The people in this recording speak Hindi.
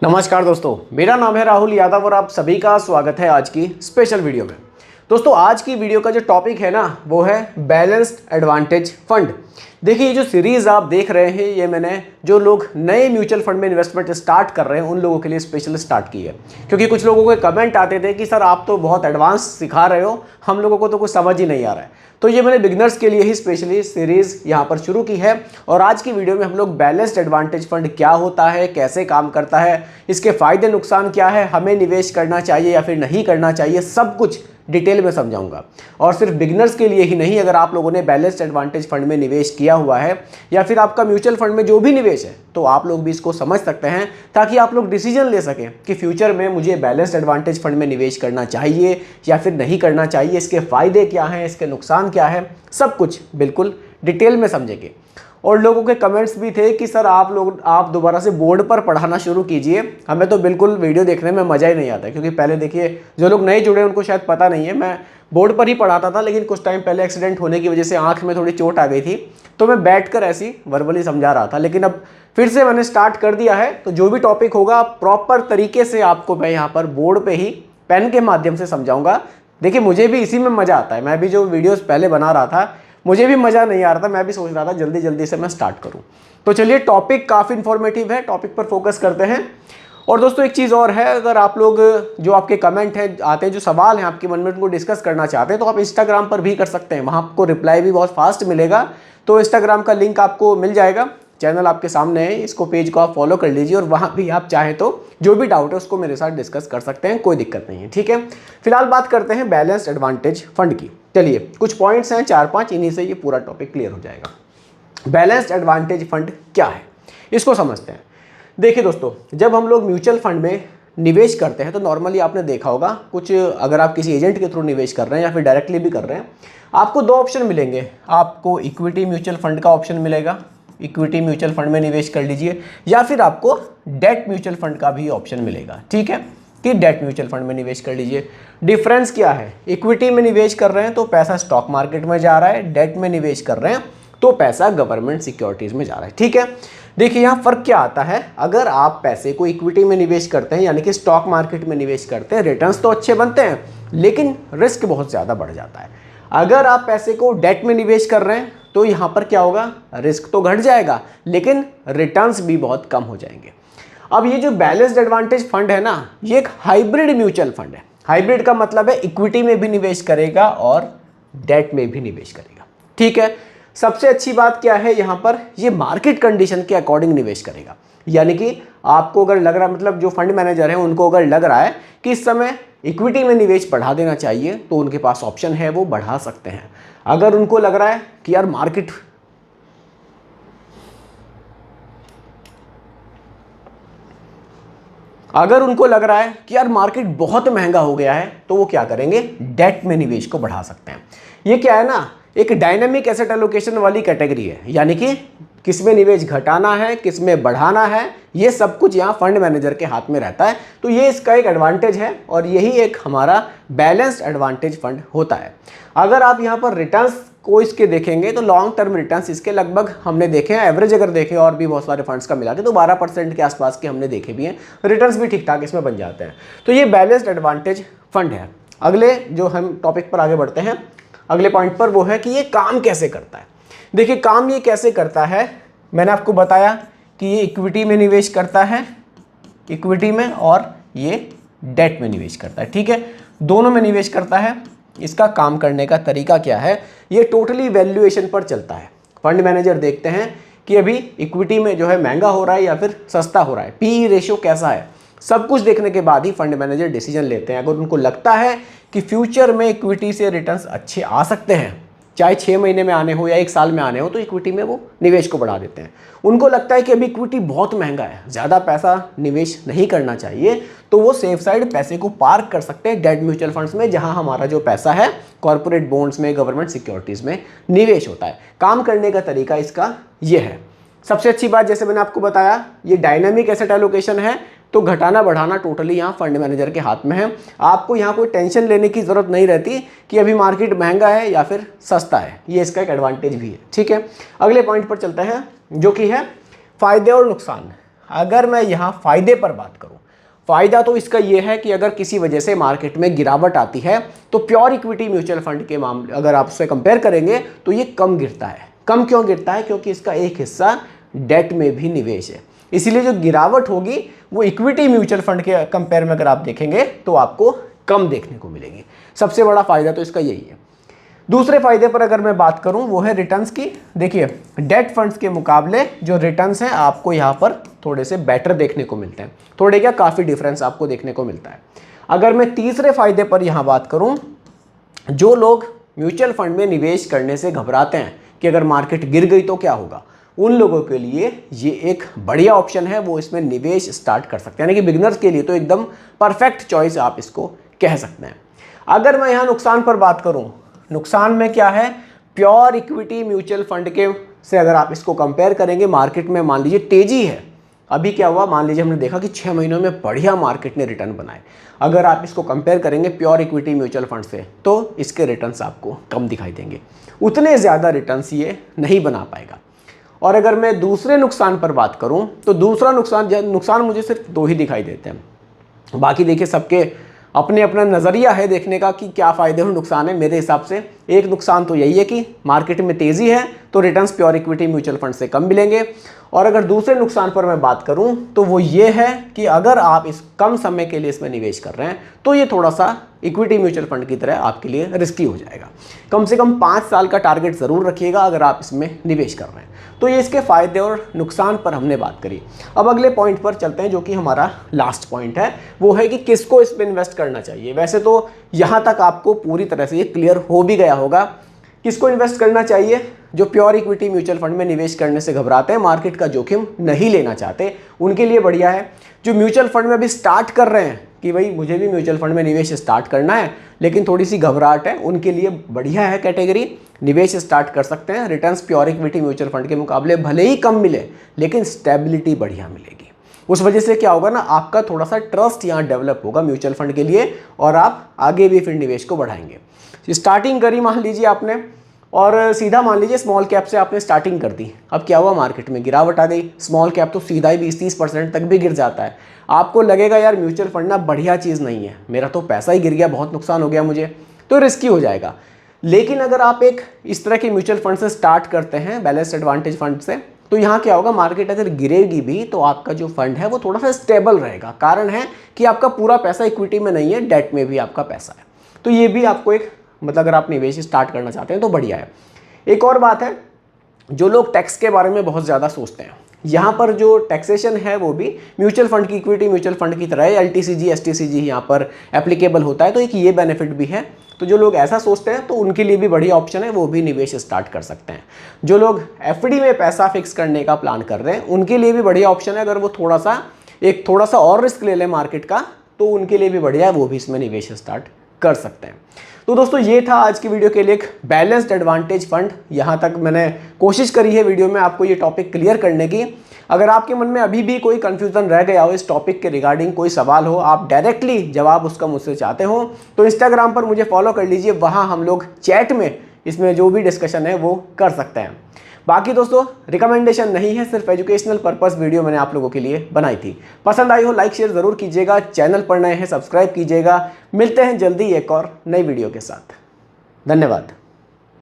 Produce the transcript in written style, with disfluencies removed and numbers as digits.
नमस्कार दोस्तों, मेरा नाम है राहुल यादव और आप सभी का स्वागत है आज की स्पेशल वीडियो में। दोस्तों आज की वीडियो का जो टॉपिक है ना वो है बैलेंस्ड एडवांटेज फंड। देखिए ये जो सीरीज़ आप देख रहे हैं ये मैंने जो लोग नए म्यूचुअल फंड में इन्वेस्टमेंट स्टार्ट कर रहे हैं उन लोगों के लिए स्पेशल स्टार्ट की है, क्योंकि कुछ लोगों के कमेंट आते थे कि सर आप तो बहुत एडवांस सिखा रहे हो, हम लोगों को तो कुछ समझ ही नहीं आ रहा है। तो ये मैंने बिगिनर्स के लिए ही स्पेशली सीरीज़ यहाँ पर शुरू की है और आज की वीडियो में हम लोग बैलेंस्ड एडवांटेज फंड क्या होता है, कैसे काम करता है, इसके फ़ायदे नुकसान क्या है, हमें निवेश करना चाहिए या फिर नहीं करना चाहिए, सब कुछ डिटेल में समझाऊंगा। और सिर्फ बिगिनर्स के लिए ही नहीं, अगर आप लोगों ने बैलेंस्ड एडवांटेज फंड में निवेश किया हुआ है या फिर आपका म्यूचुअल फंड में जो भी निवेश है तो आप लोग भी इसको समझ सकते हैं, ताकि आप लोग डिसीजन ले सकें कि फ्यूचर में मुझे बैलेंस्ड एडवांटेज फंड में निवेश करना चाहिए या फिर नहीं करना चाहिए, इसके फ़ायदे क्या हैं, इसके नुकसान क्या है, सब कुछ बिल्कुल डिटेल में समझेंगे। और लोगों के कमेंट्स भी थे कि सर आप दोबारा से बोर्ड पर पढ़ाना शुरू कीजिए, हमें तो बिल्कुल वीडियो देखने में मज़ा ही नहीं आता, क्योंकि पहले देखिए जो लोग नए जुड़े उनको शायद पता नहीं है, मैं बोर्ड पर ही पढ़ाता था, लेकिन कुछ टाइम पहले एक्सीडेंट होने की वजह से आंख में थोड़ी चोट आ गई थी, तो मैं बैठकर ऐसी वर्बली समझा रहा था। लेकिन अब फिर से मैंने स्टार्ट कर दिया है, तो जो भी टॉपिक होगा प्रॉपर तरीके से आपको मैं यहाँ पर बोर्ड पर ही पेन के माध्यम से समझाऊँगा। देखिए मुझे भी इसी में मज़ा आता है, मैं भी जो वीडियोज़ पहले बना रहा था मुझे भी मज़ा नहीं आ रहा था, मैं भी सोच रहा था जल्दी जल्दी से मैं स्टार्ट करूं। तो चलिए टॉपिक काफ़ी इन्फॉर्मेटिव है, टॉपिक पर फोकस करते हैं। और दोस्तों एक चीज़ और है, अगर आप लोग जो आपके कमेंट हैं आते हैं, जो सवाल हैं आपके मन में उनको डिस्कस करना चाहते हैं तो आप इंस्टाग्राम पर भी कर सकते हैं, वहाँ आपको रिप्लाई भी बहुत फास्ट मिलेगा। तो इंस्टाग्राम का लिंक आपको मिल जाएगा, चैनल आपके सामने है, इसको पेज को आप फॉलो कर लीजिए और वहाँ भी आप चाहें तो जो भी डाउट है उसको मेरे साथ डिस्कस कर सकते हैं, कोई दिक्कत नहीं है। ठीक है, फिलहाल बात करते हैं बैलेंस्ड एडवांटेज फंड की। चलिए कुछ पॉइंट्स हैं 4-5, इन्हीं से ये पूरा टॉपिक क्लियर हो जाएगा। बैलेंस्ड एडवांटेज फंड क्या है इसको समझते हैं। देखिए दोस्तों, जब हम लोग म्यूचुअल फंड में निवेश करते हैं तो नॉर्मली आपने देखा होगा, कुछ अगर आप किसी एजेंट के थ्रू निवेश कर रहे हैं या फिर डायरेक्टली भी कर रहे हैं, आपको दो ऑप्शन मिलेंगे। आपको इक्विटी म्यूचुअल फंड का ऑप्शन मिलेगा, इक्विटी म्यूचुअल फंड में निवेश कर लीजिए, या फिर आपको डेट म्यूचुअल फंड का भी ऑप्शन मिलेगा। ठीक है, कि डेट म्यूचुअल फंड में निवेश कर लीजिए। डिफरेंस क्या है, इक्विटी में निवेश कर रहे हैं तो पैसा स्टॉक मार्केट में जा रहा है, डेट में निवेश कर रहे हैं तो पैसा गवर्नमेंट सिक्योरिटीज में जा रहा है। ठीक है, देखिए यहाँ फर्क क्या आता है, अगर आप पैसे को इक्विटी में निवेश करते हैं यानी कि स्टॉक मार्केट में निवेश करते हैं, रिटर्न्स तो अच्छे बनते हैं लेकिन रिस्क बहुत ज़्यादा बढ़ जाता है। अगर आप पैसे को डेट में निवेश कर रहे हैं तो यहाँ पर क्या होगा, रिस्क तो घट जाएगा लेकिन रिटर्न्स भी बहुत कम हो जाएंगे। अब ये जो बैलेंस्ड एडवांटेज फंड है ना, ये एक हाइब्रिड म्यूचुअल फंड है। हाइब्रिड का मतलब है इक्विटी में भी निवेश करेगा और डेट में भी निवेश करेगा। ठीक है, सबसे अच्छी बात क्या है यहाँ पर, ये मार्केट कंडीशन के अकॉर्डिंग निवेश करेगा। यानी कि आपको अगर लग रहा, मतलब जो फंड मैनेजर है उनको अगर लग रहा है कि इस समय इक्विटी में निवेश बढ़ा देना चाहिए तो उनके पास ऑप्शन है, वो बढ़ा सकते हैं। अगर उनको लग रहा है कि यार मार्केट बहुत महंगा हो गया है तो वो क्या करेंगे, डेट में निवेश को बढ़ा सकते हैं। ये क्या है ना, एक डायनामिक एसेट एलोकेशन वाली कैटेगरी है, यानी कि किस में निवेश घटाना है, किस में बढ़ाना है, ये सब कुछ यहाँ फंड मैनेजर के हाथ में रहता है। तो ये इसका एक एडवांटेज है और यही एक हमारा बैलेंस्ड एडवांटेज फंड होता है। अगर आप यहाँ पर रिटर्न्स को इसके देखेंगे तो लॉन्ग टर्म रिटर्न्स इसके लगभग हमने देखे हैं, एवरेज अगर देखें और भी बहुत सारे फंड्स का मिला के तो 12% के आसपास के हमने देखे भी हैं, रिटर्न्स भी ठीक ठाक इसमें बन जाते हैं। तो ये बैलेंस्ड एडवांटेज फंड है। अगले जो हम टॉपिक पर आगे बढ़ते हैं, अगले पॉइंट पर, वो है कि ये काम कैसे करता है। देखिए काम ये कैसे करता है, मैंने आपको बताया कि ये इक्विटी में निवेश करता है, इक्विटी में, और ये डेट में निवेश करता है। ठीक है, दोनों में निवेश करता है। इसका काम करने का तरीका क्या है, ये टोटली वैल्यूएशन पर चलता है। फंड मैनेजर देखते हैं कि अभी इक्विटी में जो है महंगा हो रहा है या फिर सस्ता हो रहा है, पीई रेशियो कैसा है, सब कुछ देखने के बाद ही फंड मैनेजर डिसीजन लेते हैं। अगर उनको लगता है कि फ्यूचर में इक्विटी से रिटर्न्स अच्छे आ सकते हैं, चाहे 6 महीने में आने हो या 1 साल में आने हो, तो इक्विटी में वो निवेश को बढ़ा देते हैं। उनको लगता है कि अभी इक्विटी बहुत महंगा है, ज़्यादा पैसा निवेश नहीं करना चाहिए, तो वो सेफ साइड पैसे को पार्क कर सकते हैं डेट म्यूचुअल फंड्स में, जहां हमारा जो पैसा है कॉर्पोरेट बॉन्ड्स में, गवर्नमेंट सिक्योरिटीज़ में निवेश होता है। काम करने का तरीका इसका ये है। सबसे अच्छी बात, जैसे मैंने आपको बताया, ये डायनामिक एसेट एलोकेशन है, तो घटाना बढ़ाना टोटली यहाँ फंड मैनेजर के हाथ में है। आपको यहाँ कोई टेंशन लेने की ज़रूरत नहीं रहती कि अभी मार्केट महंगा है या फिर सस्ता है, ये इसका एक एडवांटेज भी है। ठीक है, अगले पॉइंट पर चलते हैं जो कि है फ़ायदे और नुकसान। अगर मैं यहाँ फ़ायदे पर बात करूँ, फ़ायदा तो इसका ये है कि अगर किसी वजह से मार्केट में गिरावट आती है तो प्योर इक्विटी म्यूचुअल फंड के मामले अगर आप उससे कंपेयर करेंगे तो ये कम गिरता है। कम क्यों गिरता है? क्योंकि इसका एक हिस्सा डेट में भी निवेश है, इसीलिए जो गिरावट होगी वो इक्विटी म्यूचुअल फंड के कंपेयर में अगर आप देखेंगे तो आपको कम देखने को मिलेगी। सबसे बड़ा फ़ायदा तो इसका यही है। दूसरे फायदे पर अगर मैं बात करूं वो है रिटर्न्स की। देखिए, डेट फंड्स के मुकाबले जो रिटर्न्स हैं आपको यहाँ पर थोड़े से बेटर देखने को मिलते हैं, थोड़े क्या काफ़ी डिफरेंस आपको देखने को मिलता है। अगर मैं तीसरे फायदे पर यहाँ बात करूँ, जो लोग म्यूचुअल फंड में निवेश करने से घबराते हैं कि अगर मार्केट गिर गई तो क्या होगा, उन लोगों के लिए ये एक बढ़िया ऑप्शन है, वो इसमें निवेश स्टार्ट कर सकते हैं। यानी कि बिगिनर्स के लिए तो एकदम परफेक्ट चॉइस आप इसको कह सकते हैं। अगर मैं यहाँ नुकसान पर बात करूँ, नुकसान में क्या है, प्योर इक्विटी म्यूचुअल फंड के से अगर आप इसको कंपेयर करेंगे, मार्केट में मान लीजिए तेजी है, अभी क्या हुआ, मान लीजिए हमने देखा कि 6 महीनों में बढ़िया मार्केट ने रिटर्न बनाए, अगर आप इसको कंपेयर करेंगे प्योर इक्विटी म्यूचुअल फंड से तो इसके रिटर्न्स आपको कम दिखाई देंगे, उतने ज़्यादा रिटर्न्स ये नहीं बना पाएगा। और अगर मैं दूसरे नुकसान पर बात करूं तो दूसरा नुकसान मुझे सिर्फ 2 ही दिखाई देते हैं। बाकी देखिए सबके अपने अपना नज़रिया है देखने का कि क्या फ़ायदे और नुकसान है। मेरे हिसाब से एक नुकसान तो यही है कि मार्केट में तेज़ी है तो returns pure equity mutual fund से कम मिलेंगे। और अगर दूसरे नुकसान पर मैं बात करूं तो वो ये है कि अगर आप इस कम समय के लिए इसमें निवेश कर रहे हैं तो ये थोड़ा सा इक्विटी म्यूचुअल फंड की तरह आपके लिए रिस्की हो जाएगा। कम से कम 5 साल का टारगेट ज़रूर रखिएगा अगर आप इसमें निवेश कर रहे हैं। तो ये इसके फ़ायदे और नुकसान पर हमने बात करी। अब अगले पॉइंट पर चलते हैं जो कि हमारा लास्ट पॉइंट है, वो है कि किसको इस पर इन्वेस्ट करना चाहिए। वैसे तो यहाँ तक आपको पूरी तरह से ये क्लियर हो भी गया होगा किसको इन्वेस्ट करना चाहिए। जो प्योर इक्विटी म्यूचुअल फंड में निवेश करने से घबराते हैं, मार्केट का जोखिम नहीं लेना चाहते, उनके लिए बढ़िया है। जो म्यूचुअल फंड में भी स्टार्ट कर रहे हैं कि भाई मुझे भी म्यूचुअल फंड में निवेश स्टार्ट करना है लेकिन थोड़ी सी घबराहट है, उनके लिए बढ़िया है कैटेगरी, निवेश स्टार्ट कर सकते हैं। Returns pure equity mutual fund के मुकाबले भले ही कम मिले लेकिन स्टेबिलिटी बढ़िया मिलेगी। उस वजह से क्या होगा ना, आपका थोड़ा सा ट्रस्ट यहाँ डेवलप होगा म्यूचुअल फंड के लिए और आप आगे भी फिर निवेश को बढ़ाएंगे। स्टार्टिंग करी मान लीजिए आपने और सीधा मान लीजिए स्मॉल कैप से आपने स्टार्टिंग कर दी, अब क्या हुआ, मार्केट में गिरावट आ गई, स्मॉल कैप तो सीधा ही 20-30% तक भी गिर जाता है। आपको लगेगा यार म्यूचुअल फंड ना बढ़िया चीज़ नहीं है, मेरा तो पैसा ही गिर गया, बहुत नुकसान हो गया मुझे, तो रिस्की हो जाएगा। लेकिन अगर आप एक इस तरह के म्यूचुअल फंड से स्टार्ट करते हैं, बैलेंस्ड एडवांटेज फंड से, तो यहाँ क्या होगा, मार्केट अगर गिरेगी भी तो आपका जो फंड है वो थोड़ा सा स्टेबल रहेगा। कारण है कि आपका पूरा पैसा इक्विटी में नहीं है, डेट में भी आपका पैसा है। तो ये भी आपको एक मतलब अगर आप निवेश स्टार्ट करना चाहते हैं तो बढ़िया है। एक और बात है, जो लोग टैक्स के बारे में बहुत ज़्यादा सोचते हैं, यहाँ पर जो टैक्सेशन है वो भी म्यूचुअल फंड की, इक्विटी म्यूचुअल फंड की तरह है, LTCG STCG यहाँ पर एप्लीकेबल होता है, तो एक ये बेनिफिट भी है। तो जो लोग ऐसा सोचते हैं तो उनके लिए भी बढ़िया ऑप्शन है, वो भी निवेश स्टार्ट कर सकते हैं। जो लोग FD में पैसा फिक्स करने का प्लान कर रहे हैं उनके लिए भी बढ़िया ऑप्शन है, अगर वो थोड़ा सा और रिस्क ले लें मार्केट का तो उनके लिए भी बढ़िया है, वो भी इसमें निवेश स्टार्ट कर सकते हैं। तो दोस्तों ये था आज की वीडियो के लिए एक बैलेंस्ड एडवांटेज फंड। यहाँ तक मैंने कोशिश करी है वीडियो में आपको ये टॉपिक क्लियर करने की। अगर आपके मन में अभी भी कोई कंफ्यूजन रह गया हो इस टॉपिक के रिगार्डिंग, कोई सवाल हो, आप डायरेक्टली जवाब उसका मुझसे चाहते हो तो इंस्टाग्राम पर मुझे फॉलो कर लीजिए, वहाँ हम लोग चैट में इसमें जो भी डिस्कशन है वो कर सकते हैं। बाकी दोस्तों रिकमेंडेशन नहीं है, सिर्फ एजुकेशनल पर्पस वीडियो मैंने आप लोगों के लिए बनाई थी। पसंद आई हो लाइक शेयर ज़रूर कीजिएगा, चैनल पर नए हैं सब्सक्राइब कीजिएगा। मिलते हैं जल्दी एक और नई वीडियो के साथ। धन्यवाद।